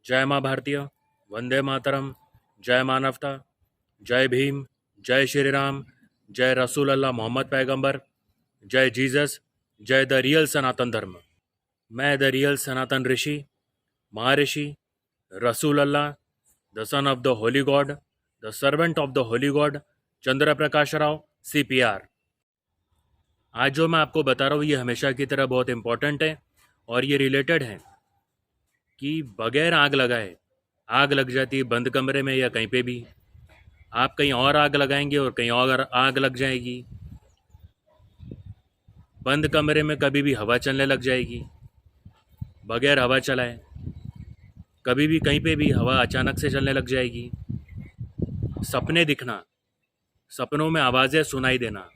जय माँ भारतीय, वंदे मातरम, जय मानवता, जय भीम, जय श्री राम, जय रसूल अल्लाह मोहम्मद पैगंबर, जय जीसस, जय द रियल सनातन धर्म। मैं द रियल सनातन ऋषि, महर्षि रसूल Allah, the son of the holy God, the servant of the holy God, Chandra Prakash Rao CPR। आज जो मैं आपको बता रहा हूँ ये हमेशा की तरह बहुत इंपॉर्टेंट है और ये रिलेटेड है कि बगैर आग लगाए आग लग जाती है बंद कमरे में या कहीं पे भी। आप कहीं और आग लगाएंगे और कहीं और आग लग जाएगी। बंद कमरे में कभी भी हवा चलने लग जाएगी बगैर हवा चलाए। कभी भी कहीं पे भी हवा अचानक से चलने लग जाएगी। सपने दिखना, सपनों में आवाज़ें सुनाई देना,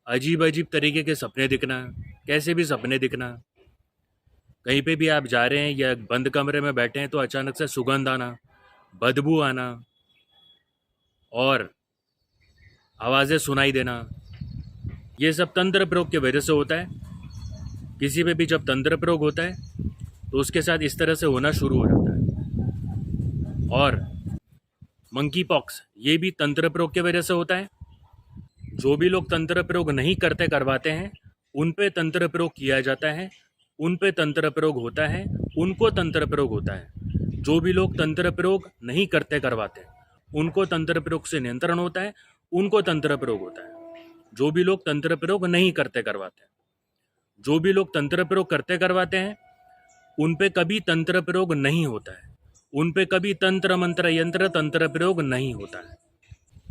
अजीब अजीब तरीके के सपने दिखना, कैसे भी सपने दिखना। कहीं पे भी आप जा रहे हैं या बंद कमरे में बैठे हैं तो अचानक से सुगंध आना, बदबू आना और आवाज़ें सुनाई देना, ये सब तंत्र प्रयोग की वजह से होता है। किसी पे भी जब तंत्र प्रयोग होता है तो उसके साथ इस तरह से होना शुरू हो जाता है। और मंकी पॉक्स ये भी तंत्र प्रयोग की वजह से होता है। जो भी लोग तंत्र प्रयोग नहीं करते करवाते हैं उन पे तंत्र प्रयोग किया जाता है, उन पे तंत्र प्रयोग होता है, उनको तंत्र प्रयोग होता है। जो भी लोग तंत्र प्रयोग नहीं करते करवाते उनको तंत्र प्रयोग से नियंत्रण होता है, उनको तंत्र प्रयोग होता है। जो भी लोग तंत्र प्रयोग नहीं करते करवाते, जो भी लोग तंत्र प्रयोग करते करवाते हैं उन पे कभी तंत्र प्रयोग नहीं होता है, उन पे कभी तंत्र मंत्र यंत्र तंत्र प्रयोग नहीं होता है।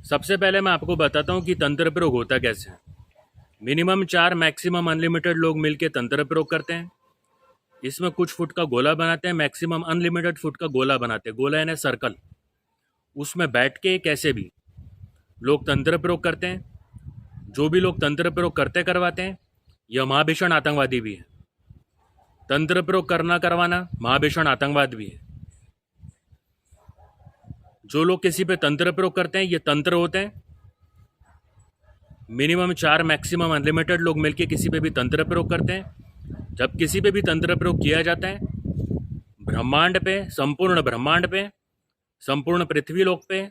सबसे पहले मैं आपको बताता हूँ कि तंत्र प्रयोग होता कैसे है। मिनिमम 4 मैक्सिमम अनलिमिटेड लोग मिलके तंत्र प्रयोग करते हैं। इसमें कुछ फुट का गोला बनाते हैं, मैक्सिमम अनलिमिटेड फुट का गोला बनाते हैं, गोला यानी सर्कल। उसमें बैठ के कैसे भी लोग तंत्र प्रयोग करते हैं। जो भी लोग तंत्र प्रयोग करते करवाते हैं यह महाभीषण आतंकवादी भी है। तंत्र प्रयोग करना करवाना महाभीषण आतंकवाद भी है। जो लोग किसी पे तंत्र प्रयोग करते हैं ये तंत्र होते हैं। मिनिमम 4 मैक्सिमम अनलिमिटेड लोग मिलके किसी पे भी तंत्र प्रयोग करते हैं। जब किसी पे भी तंत्र प्रयोग किया जाता है ब्रह्मांड पे, संपूर्ण ब्रह्मांड पे, संपूर्ण पृथ्वी लोक पे,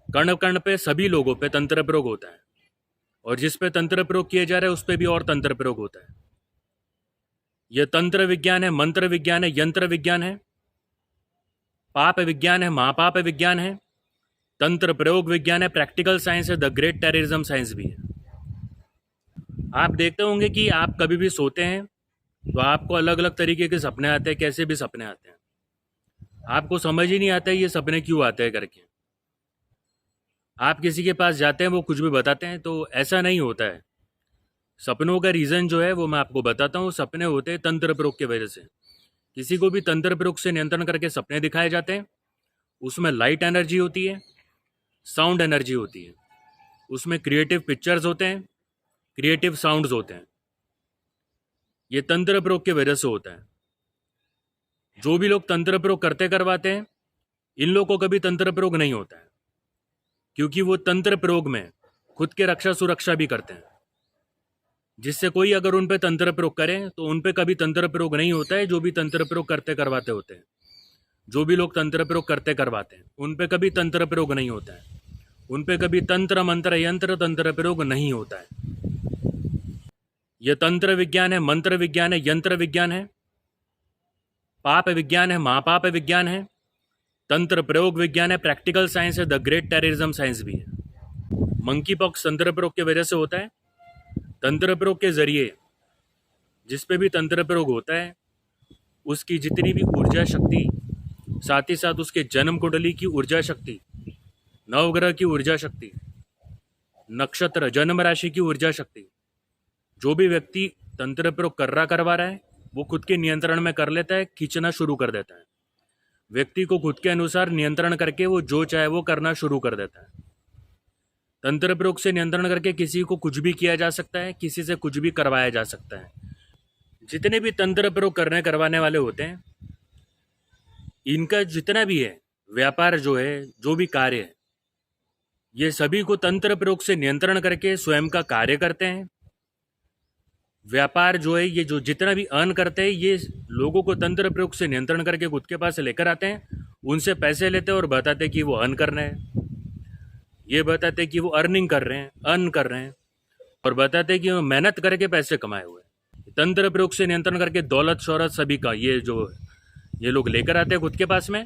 कण कण पे, सभी लोगों पे तंत्र प्रयोग होता है। और जिस पे तंत्र प्रयोग किए जा रहे हैं उस पे भी और तंत्र प्रयोग होता है। यह तंत्र विज्ञान है, मंत्र विज्ञान है, यंत्र विज्ञान है, पाप विज्ञान है, महापाप विज्ञान है, तंत्र प्रयोग विज्ञान है, प्रैक्टिकल साइंस है, द ग्रेट टेररिज्म साइंस भी है। आप देखते होंगे कि आप कभी भी सोते हैं तो आपको अलग अलग तरीके के सपने आते हैं, कैसे भी सपने आते हैं। आपको समझ ही नहीं आता है ये सपने क्यों आते हैं करके। आप किसी के पास जाते हैं वो कुछ भी बताते हैं, तो ऐसा नहीं होता है। सपनों का रीज़न जो है वो मैं आपको बताता हूँ। सपने होते हैं तंत्र प्रयोग की वजह से। किसी को भी तंत्र प्रयोग से नियंत्रण करके सपने दिखाए जाते हैं। उसमें लाइट एनर्जी होती है, साउंड एनर्जी होती है, उसमें क्रिएटिव पिक्चर्स होते हैं, क्रिएटिव साउंड्स होते हैं। ये तंत्र प्रयोग की वजह से होता है। जो भी लोग तंत्र प्रयोग करते करवाते हैं इन लोगों को कभी तंत्र प्रयोग नहीं होता है, क्योंकि वो तंत्र प्रयोग में खुद के रक्षा सुरक्षा भी करते हैं। जिससे कोई अगर उन पे तंत्र प्रयोग करे तो उन पे कभी तंत्र प्रयोग नहीं होता है। जो भी तंत्र प्रयोग करते करवाते होते हैं, जो भी लोग तंत्र प्रयोग करते करवाते हैं उन पे कभी तंत्र प्रयोग नहीं होता है, उन पे कभी तंत्र मंत्र यंत्र तंत्र प्रयोग नहीं होता है। यह तंत्र विज्ञान है, मंत्र विज्ञान है, यंत्र विज्ञान है, पाप विज्ञान है, महापाप विज्ञान है, तंत्र प्रयोग विज्ञान है, प्रैक्टिकल साइंस है, द ग्रेट टेररिज्म साइंस भी है। मंकी पॉक्स तंत्र प्रयोग की वजह से होता है। तंत्र प्रयोग के जरिए जिस पे भी तंत्र प्रयोग होता है उसकी जितनी भी ऊर्जा शक्ति, साथ ही साथ उसके जन्म कुंडली की ऊर्जा शक्ति, नवग्रह की ऊर्जा शक्ति, नक्षत्र जन्म राशि की ऊर्जा शक्ति, जो भी व्यक्ति तंत्र प्रयोग करवा रहा है वो खुद के नियंत्रण में कर लेता है, खींचना शुरू कर देता है। व्यक्ति को खुद के अनुसार नियंत्रण करके वो जो चाहे वो करना शुरू कर देता है। तंत्र प्रयोग से नियंत्रण करके किसी को कुछ भी किया जा सकता है, किसी से कुछ भी करवाया जा सकता है। जितने भी तंत्र प्रयोग करने करवाने वाले होते हैं इनका जितना भी है व्यापार जो है, जो भी कार्य है, ये सभी को तंत्र प्रयोग से नियंत्रण करके स्वयं का कार्य करते हैं। व्यापार जो है, ये जो जितना भी अर्न करते हैं, ये लोगों को तंत्र प्रयोग से नियंत्रण करके खुद के पास लेकर आते हैं, उनसे पैसे लेते हैं और बताते हैं कि वो अर्न कर रहे हैं, ये बताते हैं कि वो अर्निंग कर रहे हैं, अर्न कर रहे हैं, और बताते हैं कि वो मेहनत करके पैसे कमाए हुए हैं। तंत्र प्रयोग से नियंत्रण करके दौलत शौहरत सभी का ये लोग लेकर आते हैं खुद के पास में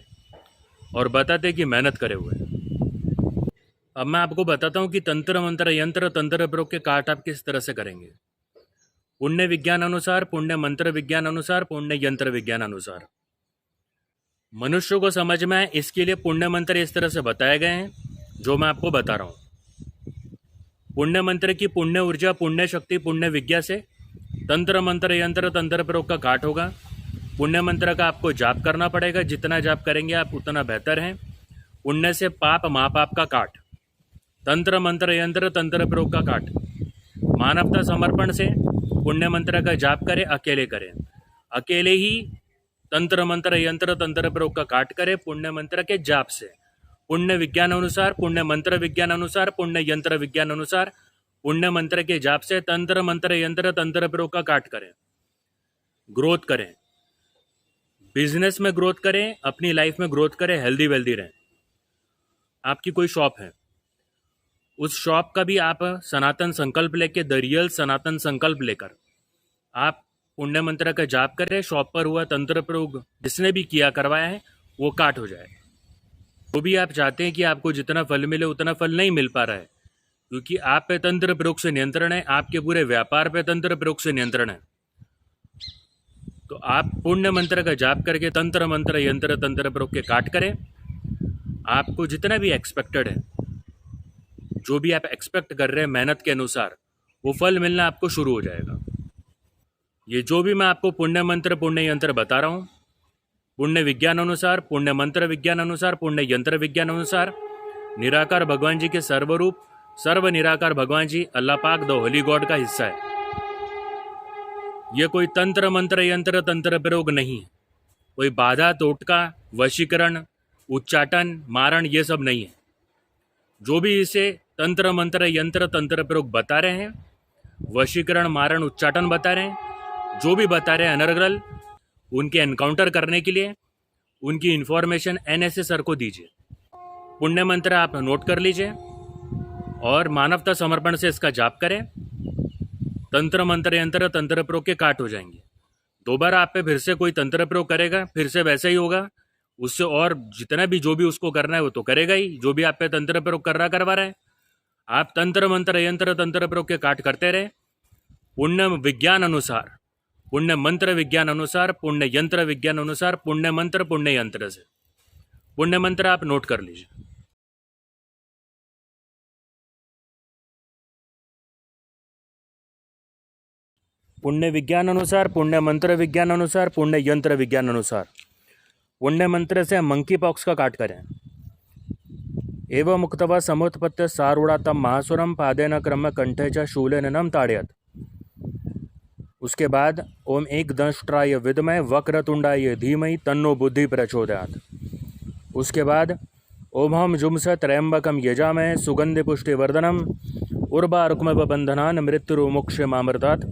और बताते हैं कि मेहनत करे हुए हैं। अब मैं आपको बताता हूँ कि तंत्र मंत्र यंत्र तंत्र प्रयोग के काट आप किस तरह से करेंगे। पुण्य विज्ञान अनुसार, पुण्य मंत्र विज्ञान अनुसार, पुण्य यंत्र विज्ञान अनुसार मनुष्य को समझ में आए, इसके लिए पुण्य मंत्र इस तरह से बताए गए हैं जो मैं आपको बता रहा हूँ। पुण्य मंत्र की पुण्य ऊर्जा, पुण्य शक्ति, पुण्य विज्ञा से तंत्र मंत्र यंत्र तंत्र प्रयोग का काट होगा। पुण्य मंत्र का आपको जाप करना पड़ेगा, जितना जाप करेंगे आप उतना बेहतर है। पुण्य से पाप महापाप का काट, तंत्र मंत्र यंत्र तंत्र प्रयोग का काट। मानवता समर्पण से पुण्य मंत्र का जाप करें, अकेले करें, अकेले ही तंत्र मंत्र यंत्र तंत्र प्रयोग का काट करें पुण्य मंत्र के जाप से। पुण्य विज्ञान अनुसार, पुण्य मंत्र विज्ञान अनुसार, पुण्य यंत्र विज्ञान अनुसार पुण्य मंत्र के जाप से तंत्र मंत्र यंत्र तंत्र प्रयोग का काट करें। ग्रोथ करें, बिजनेस में ग्रोथ करें, अपनी लाइफ में ग्रोथ करें, हेल्दी वेल्दी रहें। आपकी कोई शॉप है, उस शॉप का भी आप सनातन संकल्प लेके, द रियल सनातन संकल्प लेकर आप पुण्य मंत्र का जाप करें। शॉप पर हुआ तंत्र प्रयोग जिसने भी किया करवाया है वो काट हो जाए। वो भी आप चाहते हैं कि आपको जितना फल मिले उतना फल नहीं मिल पा रहा है, क्योंकि आप पे तंत्र प्रयोग से नियंत्रण है, आपके पूरे व्यापार पे तंत्र प्रयोग से नियंत्रण है। तो आप पुण्य मंत्र का जाप करके तंत्र मंत्र यंत्र तंत्र प्रयोग के काट करें। आपको जितना भी एक्सपेक्टेड है, जो भी आप एक्सपेक्ट कर रहे हैं मेहनत के अनुसार, वो फल मिलना आपको शुरू हो जाएगा। ये जो भी मैं आपको पुण्य मंत्र पुण्य यंत्र बता रहा हूँ, पुण्य विज्ञान अनुसार, पुण्य मंत्र विज्ञान अनुसार, पुण्य यंत्र विज्ञान अनुसार, निराकार भगवान जी के सर्वरूप सर्व निराकार भगवान जी अल्लाह पाक द होली गॉड का हिस्सा है। ये कोई तंत्र मंत्र यंत्र तंत्र प्रयोग नहीं है, कोई बाधा टोटका वशीकरण उच्चाटन मारण ये सब नहीं है। जो भी इसे तंत्र मंत्र यंत्र तंत्र प्रयोग बता रहे हैं, वशीकरण मारण उच्चाटन बता रहे हैं, जो भी बता रहे हैं अनर्गल, उनके एनकाउंटर करने के लिए उनकी इंफॉर्मेशन NSA सर को दीजिए। पुण्य मंत्र आप नोट कर लीजिए और मानवता समर्पण से इसका जाप करें। तंत्र मंत्र यंत्र तंत्र प्रयोग के काट हो जाएंगे। दोबारा आप पे फिर से कोई तंत्र प्रयोग करेगा, फिर से वैसा ही होगा, उससे और जितना भी जो भी उसको करना है वो तो करेगा ही, जो भी आप पे तंत्र प्रयोग कर रहा करवा रहा है। आप तंत्र मंत्र यंत्र तंत्र प्रयोग के काट करते रहे। पुण्य विज्ञान अनुसार, पुण्य मंत्र विज्ञान अनुसार, पुण्य यंत्र विज्ञान अनुसार, पुण्य मंत्र पुण्य यंत्र से पुण्य मंत्र आप नोट कर लीजिए। पुण्य विज्ञान अनुसार, पुण्य मंत्र विज्ञान अनुसार, पुण्य यंत्र विज्ञान अनुसार पुण्य मंत्र से मंकी पॉक्स का काट करें। एवं मुक्तवा समुत्पत्ति सारूढ़ातम महासुरम पादेन क्रम कंठे च शूलेन नम ताड़यत। उसके बाद ओम एक दंष्ट्राय विद्मय वक्रतुंडाय धीमहि तन्नो बुद्धि प्रचोदयात्। उसके बाद ओम हम जुम्स त्र्यंबकम यजामहे सुगंधि पुष्टिवर्धनम उर्वारुक्मव बंधनान् मृत्युर्मुक्षमामृतात्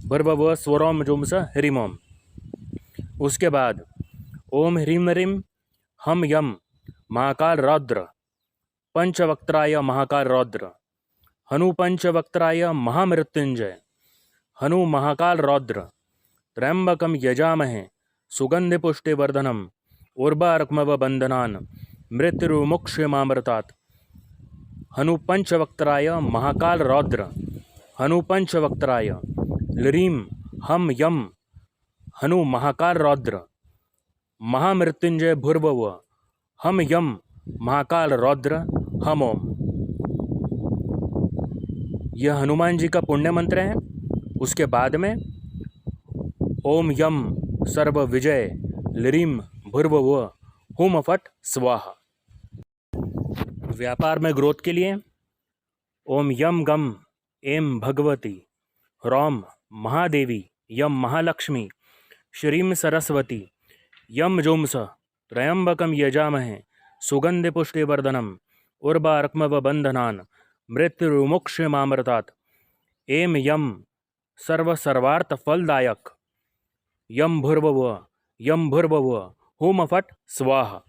भर्वव स्वरोम जुम्स ह्रीमोम। उसके बाद ओम ह्रीम ह्रीम हम यम महाकाल रौद्र पंचवक्त्राय महाकाल रौद्र हनु पंचवक्त्राय महामृत्युंजय हनु महाकाल रौद्र त्र्यंबकम यजामहे सुगंधि पुष्टिवर्धनम उर्वारुक्मव बंधनान् मृत्युर्मुक्षमामृतात् हनु पंचवक्त्राय महाकाल रौद्र हनु पंचवक्त्राय लीम हम यम हनु महाकाल रौद्र महामृत्युंजय भूर्भुव हम यम महाकाल रौद्र हम ओम। यह हनुमान जी का पुण्य मंत्र है। उसके बाद में ओम यम सर्व विजय लीम भूर्भुव हुम फट स्वाहा। व्यापार में ग्रोथ के लिए ओम यम गम एम भगवती रौम महादेवी यम महालक्ष्मी श्रीम सरस्वती यम जुम्स त्र्यंबकम यजामहे सुगंधि पुष्टिवर्धनम उर्वारुक्मव बंधनान् मृत्युर्मुक्षमामृतात् एम यम सर्व सर्वार्थ फलदायक यम भूर्भुवः होम फट स्वाहा।